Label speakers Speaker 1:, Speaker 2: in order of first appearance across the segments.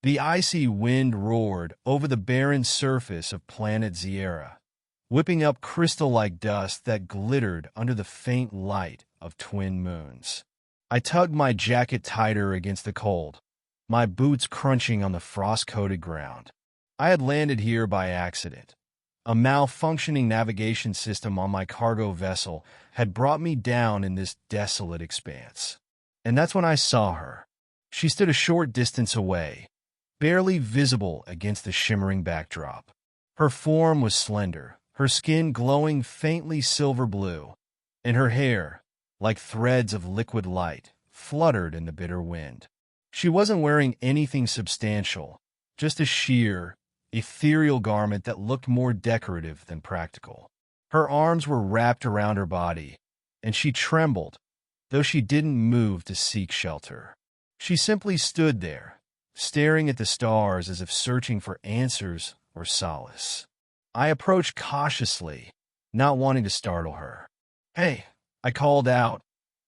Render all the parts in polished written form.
Speaker 1: The icy wind roared over the barren surface of planet Zerra, whipping up crystal-like dust that glittered under the faint light of twin moons. I tugged my jacket tighter against the cold, my boots crunching on the frost-coated ground. I had landed here by accident. A malfunctioning navigation system on my cargo vessel had brought me down in this desolate expanse. And that's when I saw her. She stood a short distance away, barely visible against the shimmering backdrop. Her form was slender, her skin glowing faintly silver blue, and her hair, like threads of liquid light, fluttered in the bitter wind. She wasn't wearing anything substantial, just a sheer, ethereal garment that looked more decorative than practical. Her arms were wrapped around her body, and she trembled, though she didn't move to seek shelter. She simply stood there, staring at the stars as if searching for answers or solace. I approached cautiously, not wanting to startle her. "Hey," I called out,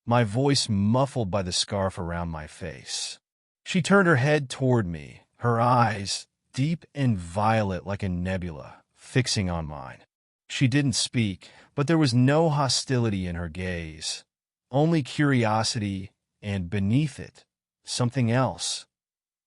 Speaker 1: my voice muffled by the scarf around my face. She turned her head toward me, her eyes, deep and violet like a nebula, fixing on mine. She didn't speak, but there was no hostility in her gaze, only curiosity, and beneath it, something else.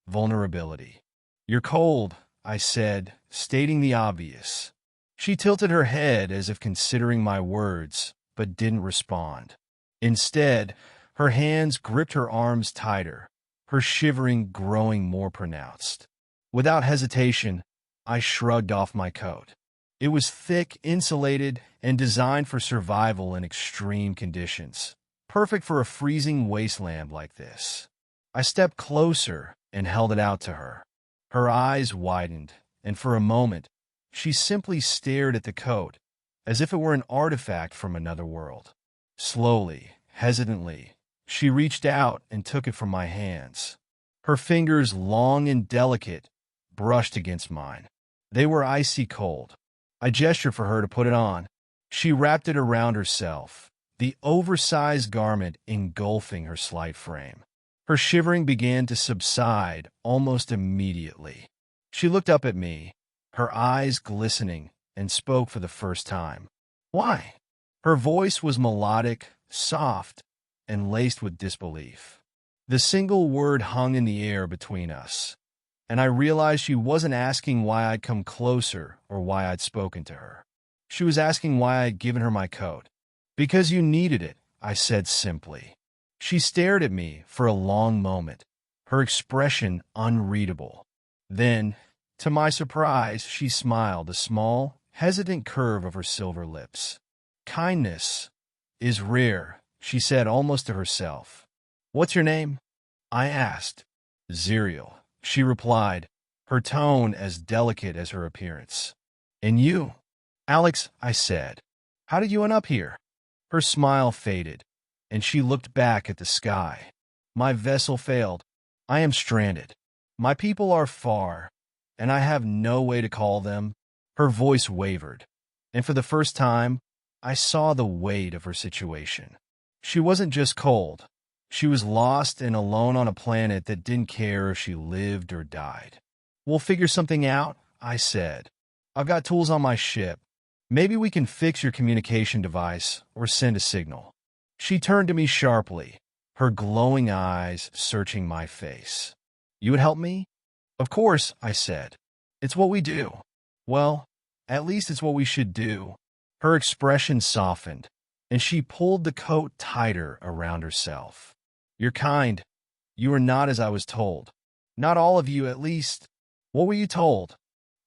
Speaker 1: Vulnerability. "You're cold," I said, stating the obvious. She tilted her head as if considering my words, but didn't respond. Instead, her hands gripped her arms tighter, her shivering growing more pronounced. Without hesitation, I shrugged off my coat. It was thick, insulated, and designed for survival in extreme conditions, perfect for a freezing wasteland like this. I stepped closer and held it out to her. Her eyes widened, and for a moment, she simply stared at the coat, as if it were an artifact from another world. Slowly, hesitantly, she reached out and took it from my hands. Her fingers, long and delicate, brushed against mine. They were icy cold. I gestured for her to put it on. She wrapped it around herself, the oversized garment engulfing her slight frame. Her shivering began to subside almost immediately. She looked up at me, her eyes glistening, and spoke for the first time. "Why?" Her voice was melodic, soft, and laced with disbelief. The single word hung in the air between us, and I realized she wasn't asking why I'd come closer or why I'd spoken to her. She was asking why I'd given her my coat. "Because you needed it," I said simply. She stared at me for a long moment, her expression unreadable. Then, to my surprise, she smiled, a small, hesitant curve of her silver lips. "Kindness is rare," she said almost to herself. "What's your name?" I asked. "Ziriel," she replied, her tone as delicate as her appearance. "And you?" "Alex," I said. "How did you end up here?" Her smile faded, and she looked back at the sky. "My vessel failed. I am stranded. My people are far, and I have no way to call them." Her voice wavered, and for the first time, I saw the weight of her situation. She wasn't just cold. She was lost and alone on a planet that didn't care if she lived or died. "We'll figure something out," I said. "I've got tools on my ship. Maybe we can fix your communication device or send a signal." She turned to me sharply, her glowing eyes searching my face. "You would help me?" "Of course," I said. "It's what we do." "Well, at least it's what we should do." Her expression softened, and she pulled the coat tighter around herself. "You're kind. You are not as I was told. Not all of you, at least." "What were you told?"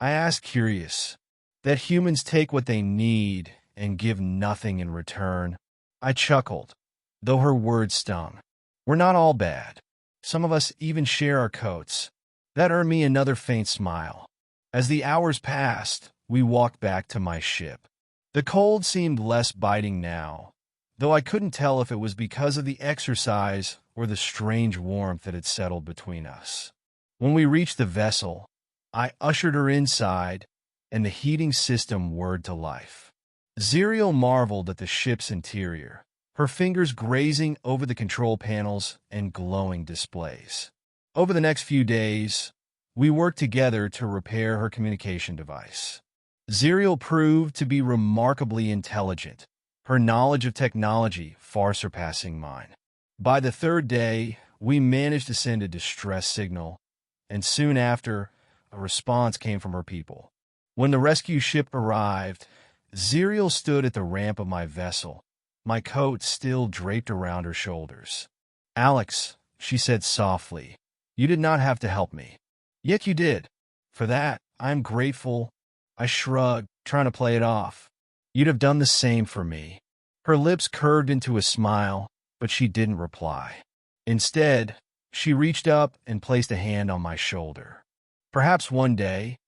Speaker 1: I asked, curious. "That humans take what they need and give nothing in return." I chuckled, though her words stung. "We're not all bad. Some of us even share our coats." That earned me another faint smile. As the hours passed, we walked back to my ship. The cold seemed less biting now, though I couldn't tell if it was because of the exercise or the strange warmth that had settled between us. When we reached the vessel, I ushered her inside, and the heating system whirred to life. Ziriel marveled at the ship's interior, her fingers grazing over the control panels and glowing displays. Over the next few days, We worked together to repair her communication device. Ziriel proved to be remarkably intelligent, her knowledge of technology far surpassing mine. By the third day, we managed to send a distress signal, and soon after, a response came from her people. When the rescue ship arrived, Ziriel stood at the ramp of my vessel, my coat still draped around her shoulders. "Alex," she said softly, "you did not have to help me. Yet you did. For that, I am grateful." I shrugged, trying to play it off. "You'd have done the same for me." Her lips curved into a smile, but she didn't reply. Instead, she reached up and placed a hand on my shoulder. "Perhaps one day,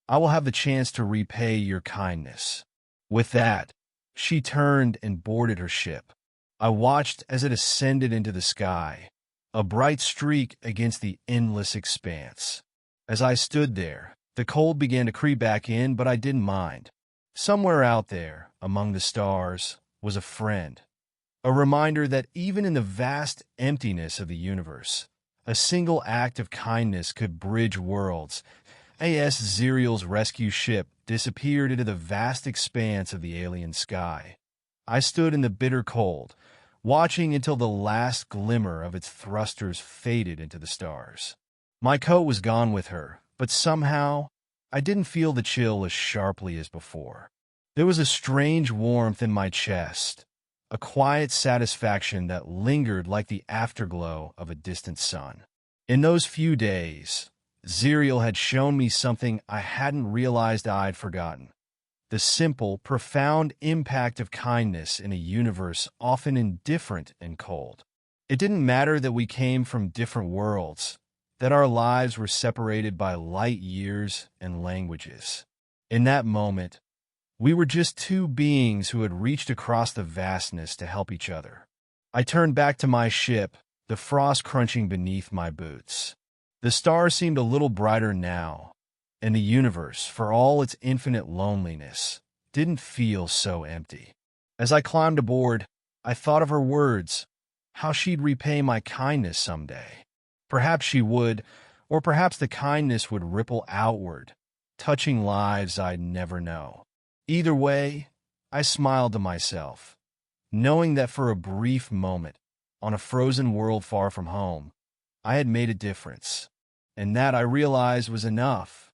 Speaker 1: I will have the chance to repay your kindness." With that, she turned and boarded her ship. I watched as it ascended into the sky, a bright streak against the endless expanse. As I stood there, the cold began to creep back in, but I didn't mind. Somewhere out there, among the stars, was a friend. A reminder that even in the vast emptiness of the universe, a single act of kindness could bridge worlds. A.S. Zeriel's rescue ship disappeared into the vast expanse of the alien sky. I stood in the bitter cold, watching until the last glimmer of its thrusters faded into the stars. My coat was gone with her, but somehow, I didn't feel the chill as sharply as before. There was a strange warmth in my chest, a quiet satisfaction that lingered like the afterglow of a distant sun. In those few days, Zeriel had shown me something I hadn't realized I'd forgotten: the simple, profound impact of kindness in a universe often indifferent and cold. It didn't matter that we came from different worlds, that our lives were separated by light years and languages. In that moment, we were just two beings who had reached across the vastness to help each other. I turned back to my ship, the frost crunching beneath my boots. The stars seemed a little brighter now, and the universe, for all its infinite loneliness, didn't feel so empty. As I climbed aboard, I thought of her words, how she'd repay my kindness someday. Perhaps she would, or perhaps the kindness would ripple outward, touching lives I'd never know. Either way, I smiled to myself, knowing that for a brief moment, on a frozen world far from home, I had made a difference, and that I realized was enough.